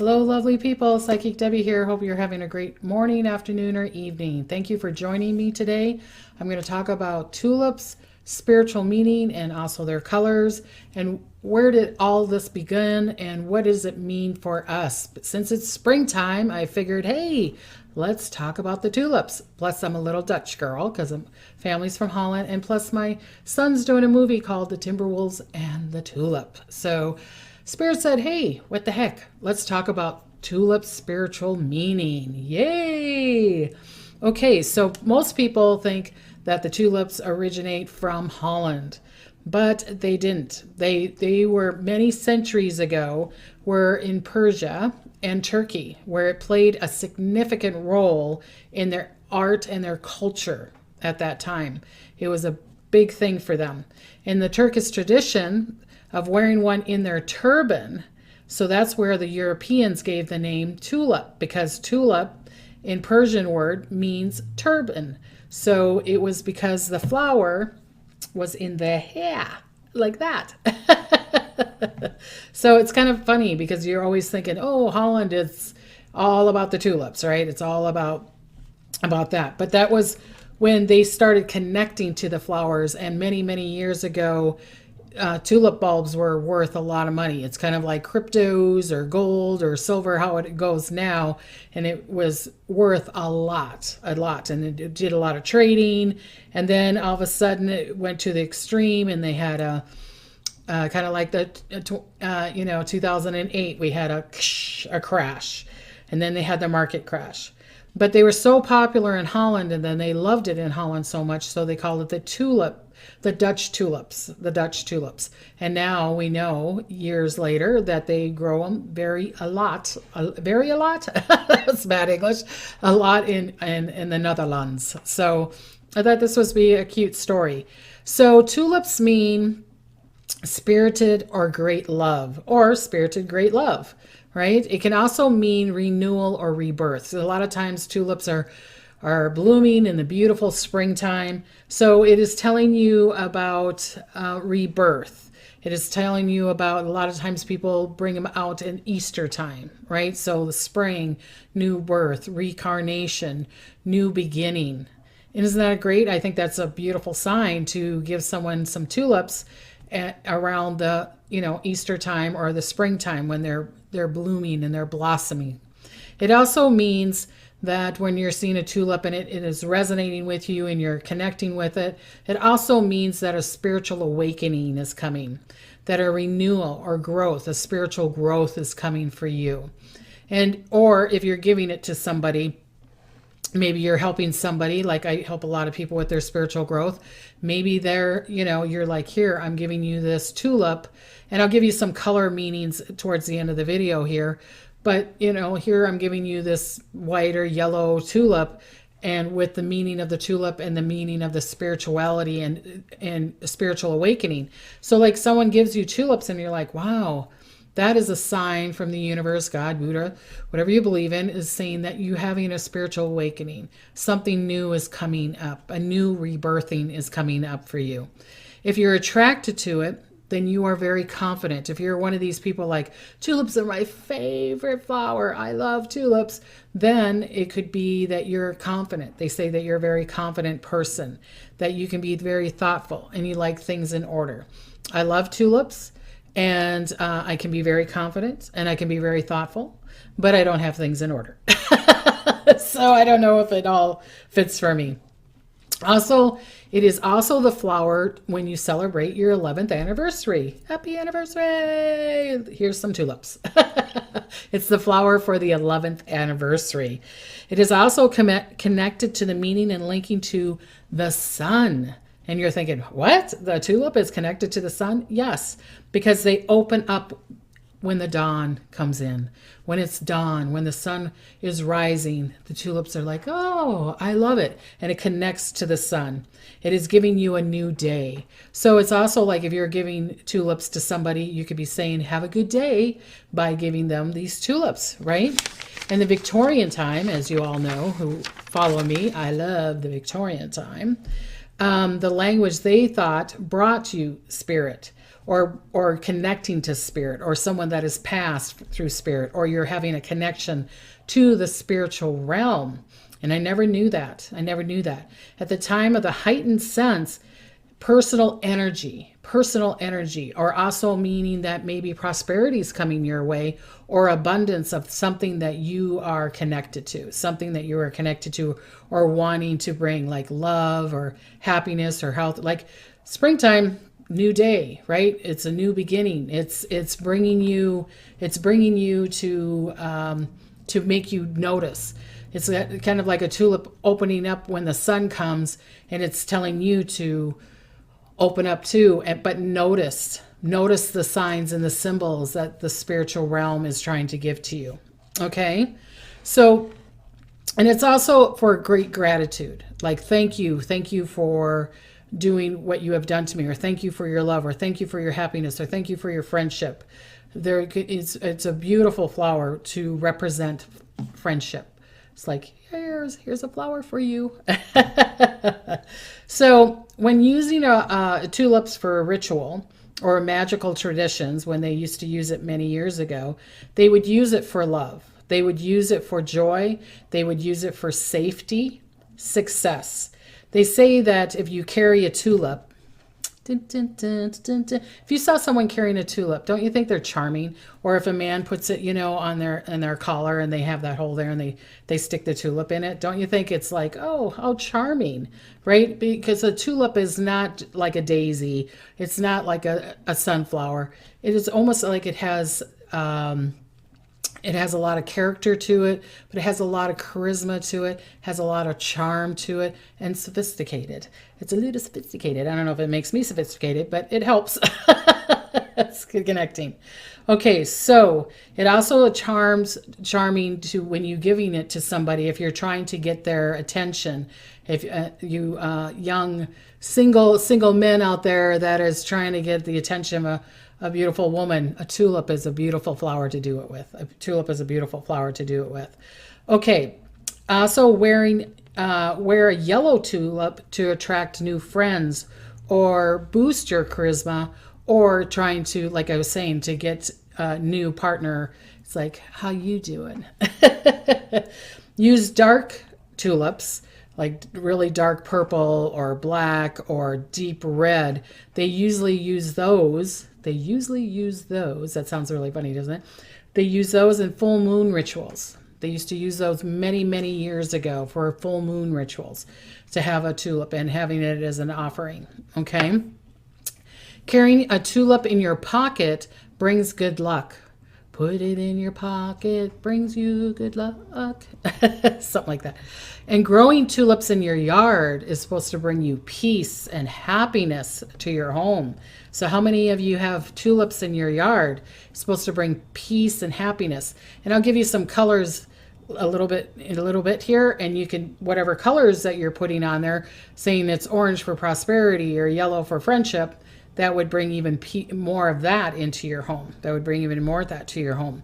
Hello, lovely people. Psychic Debbie here. Hope you're having a great morning, afternoon, or evening. Thank you for joining me today. I'm going to talk about tulips, spiritual meaning, and also their colors, and where did all this begin, and what does it mean for us? But since it's springtime, I figured, hey, let's talk about the tulips. Plus, I'm a little Dutch girl because family's from Holland, and plus my son's doing a movie called The Timberwolves and the Tulip. So Spirit said, hey, what the heck? Let's talk about tulip spiritual meaning. Yay! Okay, so most people think that the tulips originate from Holland, but they didn't. They were many centuries ago, were in Persia and Turkey, where it played a significant role in their art and their culture at that time. It was a big thing for them. In the Turkish tradition of wearing one in their turban, so that's where the Europeans gave the name tulip, because tulip in Persian word means turban. So it was because the flower was in their hair, like that. So it's kind of funny because you're always thinking, oh, Holland is all about the tulips, right? It's all about that. But that was when they started connecting to the flowers, and many, many years ago, tulip bulbs were worth a lot of money. It's kind of like cryptos or gold or silver, how it goes now. And it was worth a lot. And it did a lot of trading. And then all of a sudden it went to the extreme, and they had a kind of like the, 2008, we had a crash. And then they had the market crash. But they were so popular in Holland, and then they loved it in Holland so much, so they called it the Dutch tulips. And now we know years later that they grow them a lot. That's bad English. A lot in the Netherlands. So I thought this was be a cute story. So tulips mean spirited or great love, or spirited great love, right? It can also mean renewal or rebirth. So a lot of times tulips are blooming in the beautiful springtime. So it is telling you about rebirth. It is telling you about, a lot of times people bring them out in Easter time, right? So the spring, new birth, reincarnation, new beginning. And isn't that great? I think that's a beautiful sign to give someone some tulips around the Easter time or the springtime when they're blooming and they're blossoming. It also means that when you're seeing a tulip and it is resonating with you and you're connecting with it, it also means that a spiritual awakening is coming, that a renewal or growth, a spiritual growth is coming for you. And or if you're giving it to somebody, maybe you're helping somebody, like I help a lot of people with their spiritual growth. Maybe you're like, here, I'm giving you this tulip, and I'll give you some color meanings towards the end of the video here. But, here I'm giving you this white or yellow tulip, and with the meaning of the tulip and the meaning of the spirituality and spiritual awakening. So like someone gives you tulips and you're like, wow, that is a sign from the universe, God, Buddha, whatever you believe in, is saying that you're having a spiritual awakening. Something new is coming up. A new rebirthing is coming up for you. If you're attracted to it, then you are very confident. If you're one of these people like, tulips are my favorite flower, I love tulips, then it could be that you're confident. They say that you're a very confident person, that you can be very thoughtful and you like things in order. I love tulips, and I can be very confident and I can be very thoughtful, but I don't have things in order. So I don't know if it all fits for me. Also, it is also the flower when you celebrate your 11th anniversary. Happy anniversary! Here's some tulips. It's the flower for the 11th anniversary. It is also connected to the meaning and linking to the sun. And you're thinking, what? The tulip is connected to the sun? Yes, because they open up when the dawn comes in. When it's dawn, when the sun is rising, the tulips are like, oh, I love it. And it connects to the sun. It is giving you a new day. So it's also like if you're giving tulips to somebody, you could be saying, have a good day by giving them these tulips, right? In the Victorian time, as you all know, who follow me, I love the Victorian time. The language they thought brought you spirit. or connecting to spirit, or someone that is passed through spirit, or you're having a connection to the spiritual realm. And I never knew that. I never knew that. At the time of the heightened sense, personal energy, or also meaning that maybe prosperity is coming your way, or abundance of something that you are connected to, or wanting to bring, like love or happiness or health. Like springtime, new day, right? It's a new beginning. It's bringing you to make you notice. It's kind of like a tulip opening up when the sun comes, and it's telling you to open up too, but notice the signs and the symbols that the spiritual realm is trying to give to you. Okay? So, and it's also for great gratitude. Like, thank you for doing what you have done to me, or thank you for your love, or thank you for your happiness, or thank you for your friendship. It's a beautiful flower to represent friendship. It's like, here's a flower for you. So when using tulips for a ritual or magical traditions, when they used to use it many years ago, they would use it for love. They would use it for joy. They would use it for safety, success. They say that if you carry a tulip, if you saw someone carrying a tulip, don't you think they're charming? Or if a man puts it, on their collar, and they have that hole there, and they stick the tulip in it, don't you think it's like, oh, how charming, right? Because a tulip is not like a daisy. It's not like a sunflower. It is almost like it has a lot of character to it, but it has a lot of charisma to it, has a lot of charm to it, and sophisticated. It's a little sophisticated. I don't know if it makes me sophisticated, but it helps. It's good connecting. Okay, so it also charming to when you're giving it to somebody, if you're trying to get their attention. If you young single men out there that is trying to get the attention of a beautiful woman, a tulip is a beautiful flower to do it with. A tulip is a beautiful flower to do it with. Okay, also wear a yellow tulip to attract new friends, or boost your charisma, or trying to, like I was saying, to get a new partner. It's like, how you doing? Use dark tulips, like really dark purple or black or deep red. They usually use those. That sounds really funny, doesn't it? They use those in full moon rituals. They used to use those many, many years ago for full moon rituals, to have a tulip and having it as an offering. Okay? Carrying a tulip in your pocket brings good luck. Put it in your pocket, brings you good luck. Something like that. And growing tulips in your yard is supposed to bring you peace and happiness to your home. So how many of you have tulips in your yard? It's supposed to bring peace and happiness. And I'll give you some colors in a little bit here, and you can, whatever colors that you're putting on there, saying it's orange for prosperity or yellow for friendship, that would bring even more of that into your home. That would bring even more of that to your home.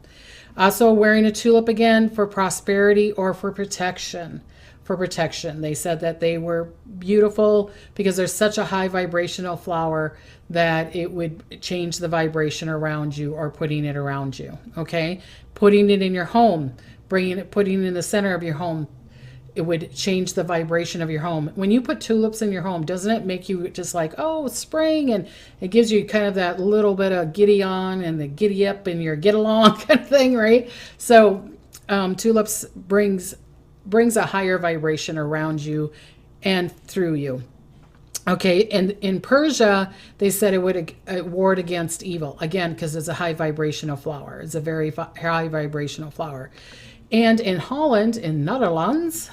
Also, wearing a tulip again for prosperity or for protection. For protection. They said that they were beautiful because they're such a high vibrational flower that it would change the vibration around you, or putting it around you. Okay? Putting it in your home, putting it in the center of your home, it would change the vibration of your home. When you put tulips in your home, doesn't it make you just like, oh, spring, and it gives you kind of that little bit of giddy on and the giddy up and your get along kind of thing, right? So tulips brings a higher vibration around you and through you. Okay, and in Persia, they said it would ward against evil, again, because it's a high vibrational flower. It's a very high vibrational flower. And in Holland, in Netherlands,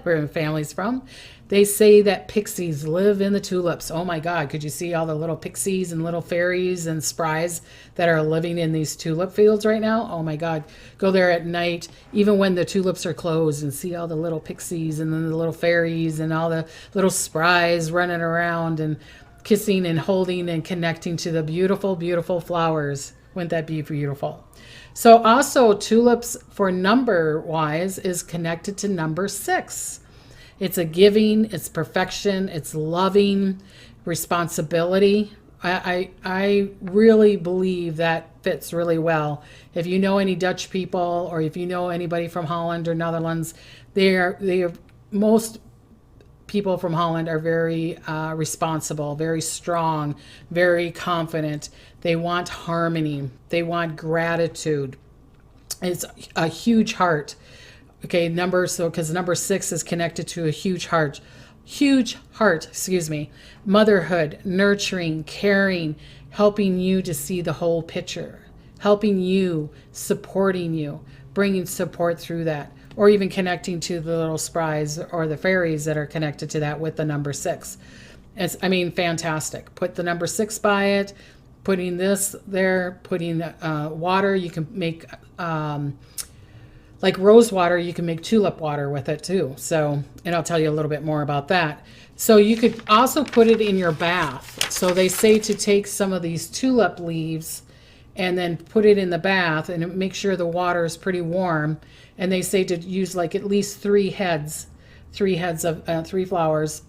where my family's from, they say that pixies live in the tulips. Oh my God, could you see all the little pixies and little fairies and spries that are living in these tulip fields right now? Oh my God, go there at night, even when the tulips are closed, and see all the little pixies and then the little fairies and all the little spries running around and kissing and holding and connecting to the beautiful, beautiful flowers. Wouldn't that be beautiful? So also tulips for number wise is connected to number 6. It's a giving, it's perfection, it's loving, responsibility. I really believe that fits really well. If you know any Dutch people, or if you know anybody from Holland or Netherlands, they are most people from Holland are very responsible, very strong, very confident. They want harmony. They want gratitude. It's a huge heart. Okay, because number 6 is connected to a huge heart. Huge heart, excuse me. Motherhood, nurturing, caring, helping you to see the whole picture, helping you, supporting you, bringing support through that, or even connecting to the little sprites or the fairies that are connected to that with the number 6. Fantastic. Put the number 6 by it, putting this there, putting water. You can make like rose water, you can make tulip water with it too. So, and I'll tell you a little bit more about that. So you could also put it in your bath. So they say to take some of these tulip leaves and then put it in the bath and make sure the water is pretty warm. And they say to use like at least 3 heads of 3 flowers.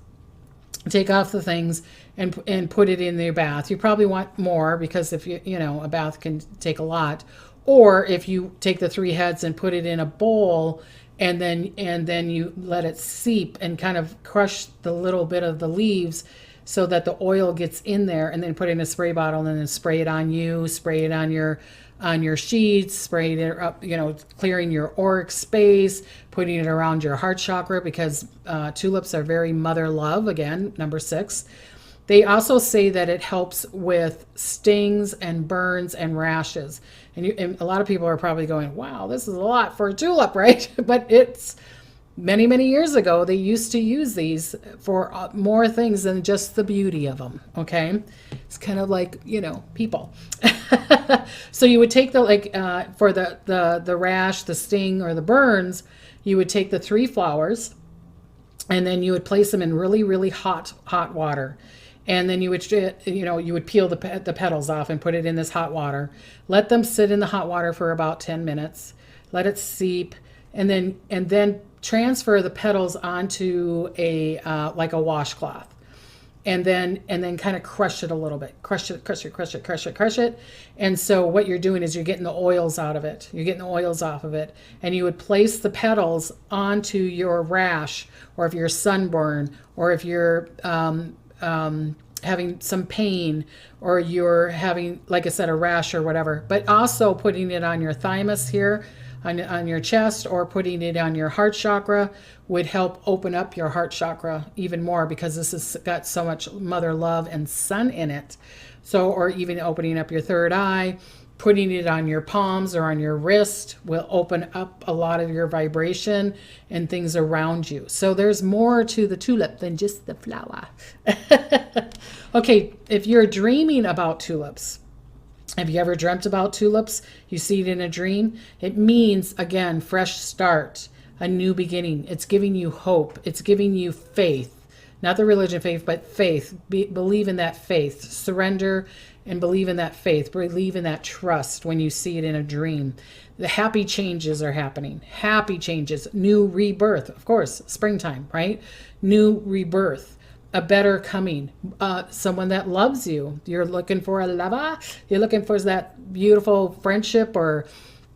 Take off the things and put it in your bath. You probably want more, because if a bath can take a lot. Or if you take the 3 heads and put it in a bowl, and then you let it seep and kind of crush the little bit of the leaves so that the oil gets in there, and then put it in a spray bottle, and then spray it on you, spray it on your sheets, spraying it up, clearing your auric space, putting it around your heart chakra, because tulips are very mother love, again, number 6. They also say that it helps with stings and burns and rashes. And a lot of people are probably going, wow, this is a lot for a tulip, right? But it's many, many years ago, they used to use these for more things than just the beauty of them, okay? It's kind of like, people. So you would take for the rash, the sting, or the burns, you would take the 3 flowers, and then you would place them in really, really hot water. And then you would peel the petals off and put it in this hot water. Let them sit in the hot water for about 10 minutes. Let it seep, and then transfer the petals onto a washcloth, and then kind of crush it a little bit. Crush it. And so what you're doing is you're getting the oils out of it. You're getting the oils off of it, and you would place the petals onto your rash, or if you're sunburn, or if you're having some pain, or you're having, like I said, a rash or whatever. But also putting it on your thymus here, on your chest, or putting it on your heart chakra would help open up your heart chakra even more, because this has got so much mother love and sun in it. So, or even opening up your third eye, putting it on your palms or on your wrist will open up a lot of your vibration and things around you. So there's more to the tulip than just the flower. Okay, if you're dreaming about tulips, have you ever dreamt about tulips? You see it in a dream? It means, again, fresh start, a new beginning. It's giving you hope. It's giving you faith. Not the religion faith, but faith. Believe in that faith. Surrender and believe in that faith. Believe in that trust when you see it in a dream. The happy changes are happening. Happy changes. New rebirth. Of course, springtime, right? New rebirth. A better coming. Someone that loves you. You're looking for a lover. You're looking for that beautiful friendship, or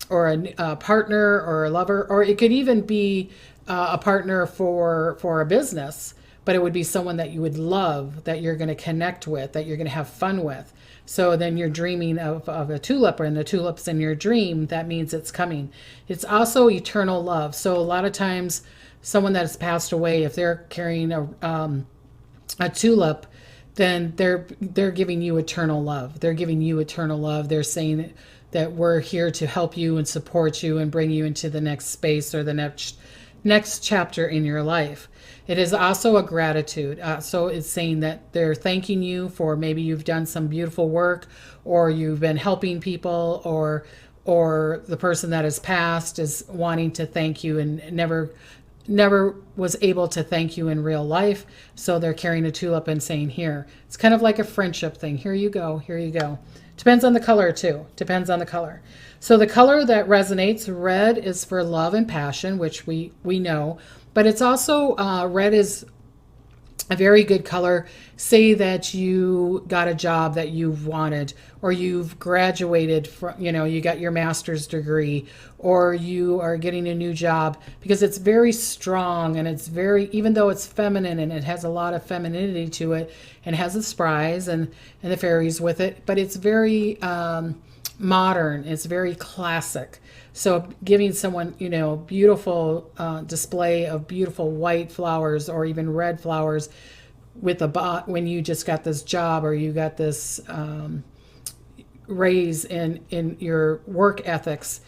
a partner, or a lover. Or it could even be a partner for a business. But it would be someone that you would love, that you're going to connect with, that you're going to have fun with. So then you're dreaming of a tulip, and the tulip's in your dream. That means it's coming. It's also eternal love. So a lot of times, someone that has passed away, if they're carrying a tulip, then they're giving you eternal love. They're giving you eternal love. They're saying that we're here to help you and support you and bring you into the next space, or the next chapter in your life. It is also a gratitude. So it's saying that they're thanking you for, maybe you've done some beautiful work, or you've been helping people, or the person that has passed is wanting to thank you and never was able to thank you in real life. So they're carrying a tulip and saying, here. It's kind of like a friendship thing. Here you go. Here you go. Depends on the color too. Depends on the color. So the color that resonates, red is for love and passion, which we know. But it's also, red is A very good color. Say that you got a job that you've wanted, or you've graduated from, you got your master's degree, or you are getting a new job, because it's very strong and it's very, even though it's feminine and it has a lot of femininity to it and has the spries and the fairies with it, but it's very modern. It's very classic. So giving someone, beautiful display of beautiful white flowers or even red flowers with when you just got this job, or you got this raise in your work ethics.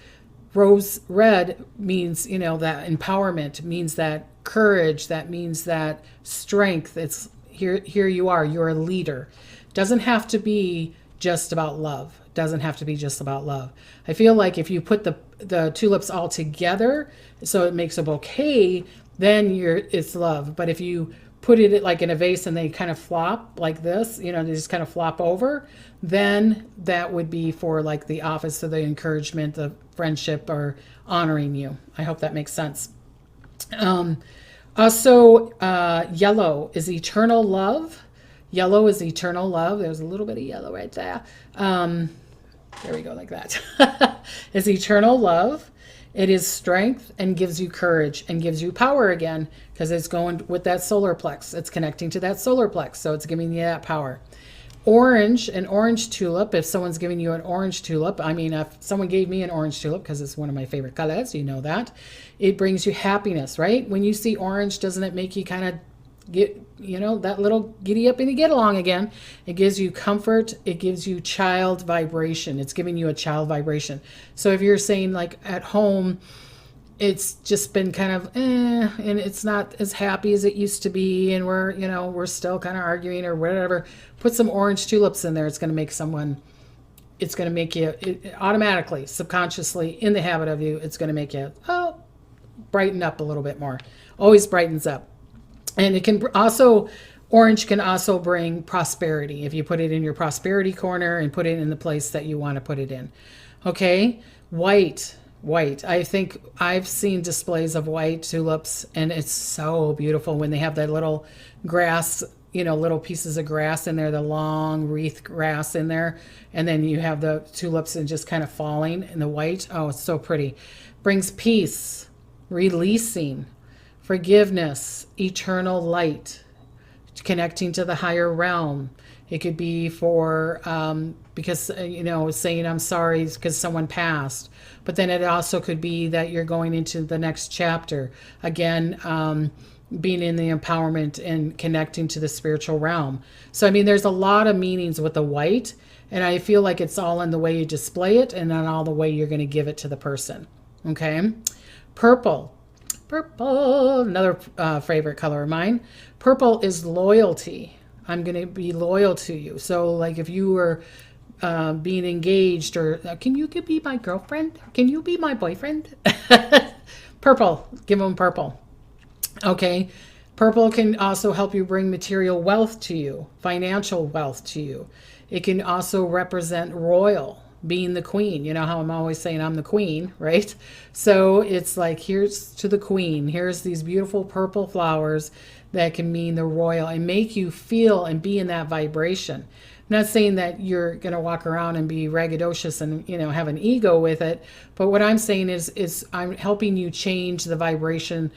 Rose red means, that empowerment, means that courage, that means that strength. It's here you are, you're a leader. Doesn't have to be just about love. Doesn't have to be just about love. I feel like if you put the tulips all together, so it makes a bouquet, then it's love. But if you put it like in a vase and they kind of flop like this, they just kind of flop over, then that would be for like the office of the encouragement, the friendship, or honoring you. I hope that makes sense. Also, yellow is eternal love. Yellow is eternal love. There's a little bit of yellow right there. There we go, like that. It's eternal love. It is strength and gives you courage and gives you power again, because it's going with that solar plex. It's connecting to that solar plex, so it's giving you that power. Orange, an orange tulip. If someone's giving you an orange tulip, if someone gave me an orange tulip, because it's one of my favorite colors, that, it brings you happiness, right? When you see orange, doesn't it make you kind of get, that little giddy up and you get along again? It gives you comfort. It gives you child vibration. It's giving you a child vibration. So if you're saying like at home, it's just been kind of and it's not as happy as it used to be, and we're still kind of arguing or whatever, put some orange tulips in there. It's going to make you automatically, subconsciously, in the habit of you, it's going to make you brighten up a little bit more. Always brightens up. And it can also, orange can also bring prosperity if you put it in your prosperity corner and put it in the place that you want to put it in. Okay, white. I think I've seen displays of white tulips, and it's so beautiful when they have that little grass, little pieces of grass in there, the long wreath grass in there, and then you have the tulips and just kind of falling in the white. Oh, it's so pretty. Brings peace, releasing, forgiveness, eternal light, connecting to the higher realm. It could be for, because, saying I'm sorry because someone passed. But then it also could be that you're going into the next chapter. Again, being in the empowerment and connecting to the spiritual realm. So, there's a lot of meanings with the white. And I feel like it's all in the way you display it and then all the way you're going to give it to the person. Okay? Purple, another favorite color of mine. Purple is loyalty. I'm going to be loyal to you. So like if you were being engaged, or can you be my girlfriend? Can you be my boyfriend? Purple, give them purple. Okay. Purple can also help you bring material wealth to you, financial wealth to you. It can also represent royal, being the queen. You know how I'm always saying I'm the queen, right? So it's like, here's to the queen. Here's these beautiful purple flowers that can mean the royal and make you feel and be in that vibration. I'm not saying that you're going to walk around and be raggedocious and, have an ego with it. But what I'm saying is I'm helping you change the vibration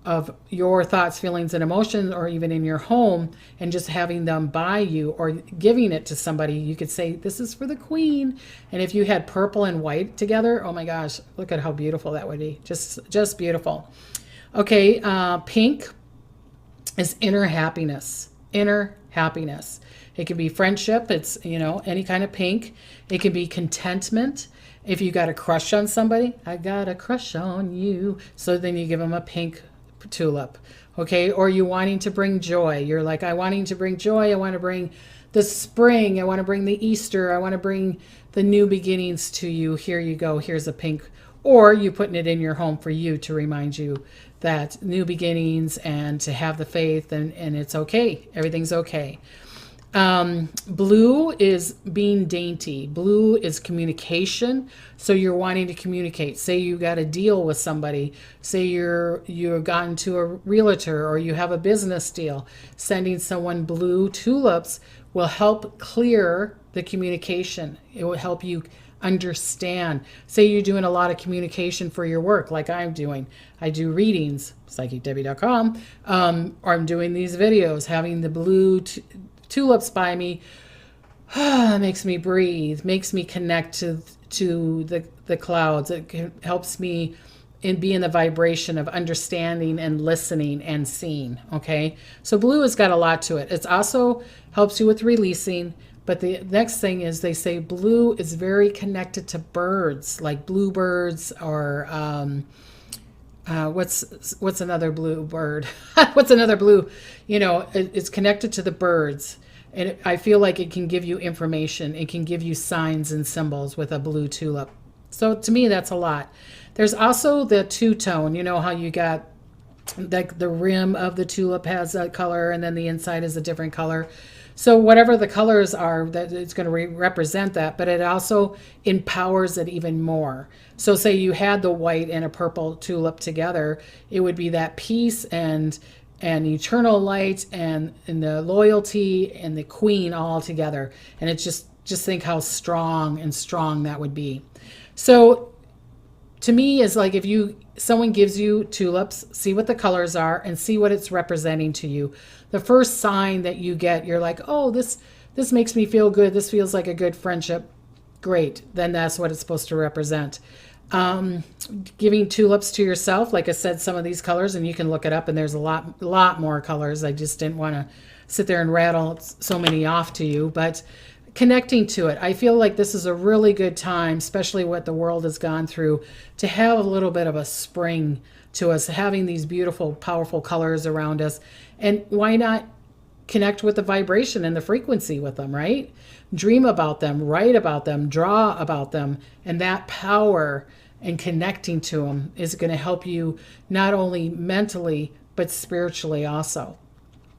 of your thoughts, feelings, and emotions, or even in your home, and just having them by you or giving it to somebody. You could say, this is for the queen. And if you had purple and white together, oh my gosh, look at how beautiful that would be. Just beautiful. Okay, pink is inner happiness. Inner happiness. It can be friendship. It's, any kind of pink. It can be contentment. If you got a crush on somebody, I got a crush on you. So then you give them a pink tulip. Okay. Or you wanting to bring joy. You're like, I wanting to bring joy. I want to bring the spring. I want to bring the Easter. I want to bring the new beginnings to you. Here you go. Here's a pink. Or you putting it in your home for you to remind you that new beginnings and to have the faith and it's okay. Everything's okay. Blue is being dainty. Blue is communication. So you're wanting to communicate. Say you got a deal with somebody. Say you've gotten to a realtor or you have a business deal. Sending someone blue tulips will help clear the communication. It will help you understand. Say you're doing a lot of communication for your work, like I'm doing. I do readings, psychicdebbie.com, or I'm doing these videos. Having the blue tulips by me makes me breathe, makes me connect to the clouds. It helps me be in the vibration of understanding and listening and seeing. Okay, so blue has got a lot to it. It also helps you with releasing. But the next thing is they say blue is very connected to birds, like bluebirds or what's another blue bird? What's another blue? It's connected to the birds. And I feel like it can give you information. It can give you signs and symbols with a blue tulip. So to me, that's a lot. There's also the two-tone. You know how you got like the rim of the tulip has a color and then the inside is a different color. So whatever the colors are, that it's going to represent that, but it also empowers it even more. So say you had the white and a purple tulip together, it would be that peace and eternal light and the loyalty and the queen all together. And it's just think how strong that would be. So to me, is like if someone gives you tulips, see what the colors are and see what it's representing to you. The first sign that you get, you're like, oh, this makes me feel good. This feels like a good friendship. Great. Then that's what it's supposed to represent. Giving tulips to yourself, like I said, some of these colors, and you can look it up, and there's a lot more colors. I just didn't want to sit there and rattle so many off to you, but connecting to it. I feel like this is a really good time, especially what the world has gone through, to have a little bit of a spring to us, having these beautiful, powerful colors around us. And why not connect with the vibration and the frequency with them, right? Dream about them, write about them, draw about them. And that power and connecting to them is going to help you not only mentally, but spiritually also.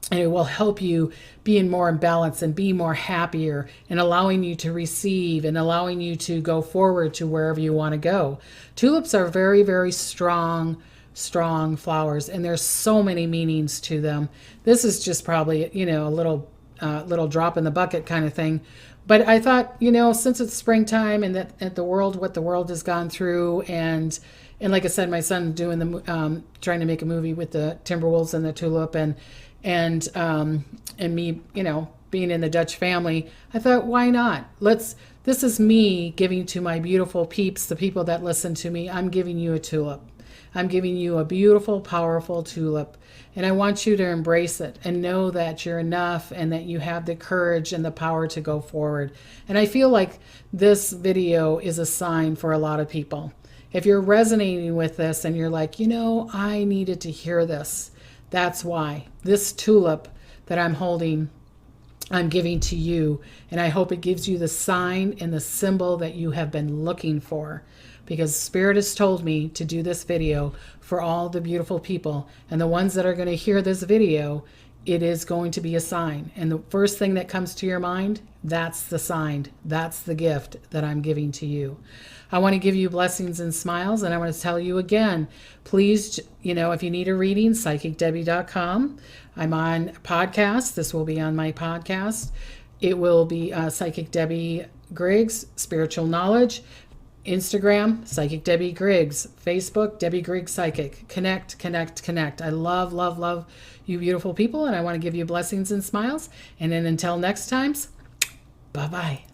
And it will help you be in more balance and be more happier and allowing you to receive and allowing you to go forward to wherever you want to go. Tulips are very, very strong flowers, and there's so many meanings to them. This is just probably, a little drop in the bucket kind of thing. But I thought, since it's springtime and that at what the world has gone through, and like I said, my son doing trying to make a movie with the Timberwolves and the tulip, and me, being in the Dutch family, I thought, why not? This is me giving to my beautiful peeps, the people that listen to me. I'm giving you a tulip. I'm giving you a beautiful, powerful tulip. And I want you to embrace it and know that you're enough and that you have the courage and the power to go forward. And I feel like this video is a sign for a lot of people. If you're resonating with this and you're like, I needed to hear this. That's why this tulip that I'm holding, I'm giving to you. And I hope it gives you the sign and the symbol that you have been looking for. Because Spirit has told me to do this video for all the beautiful people. And the ones that are going to hear this video, it is going to be a sign. And the first thing that comes to your mind, that's the sign. That's the gift that I'm giving to you. I want to give you blessings and smiles. And I want to tell you again, please, if you need a reading, psychicdebbie.com. I'm on podcast. This will be on my podcast. It will be Psychic Debbie Griggs, Spiritual Knowledge. Instagram, Psychic Debbie Griggs. Facebook, Debbie Griggs Psychic. Connect. I love you beautiful people, and I want to give you blessings and smiles. And then until next time, bye-bye.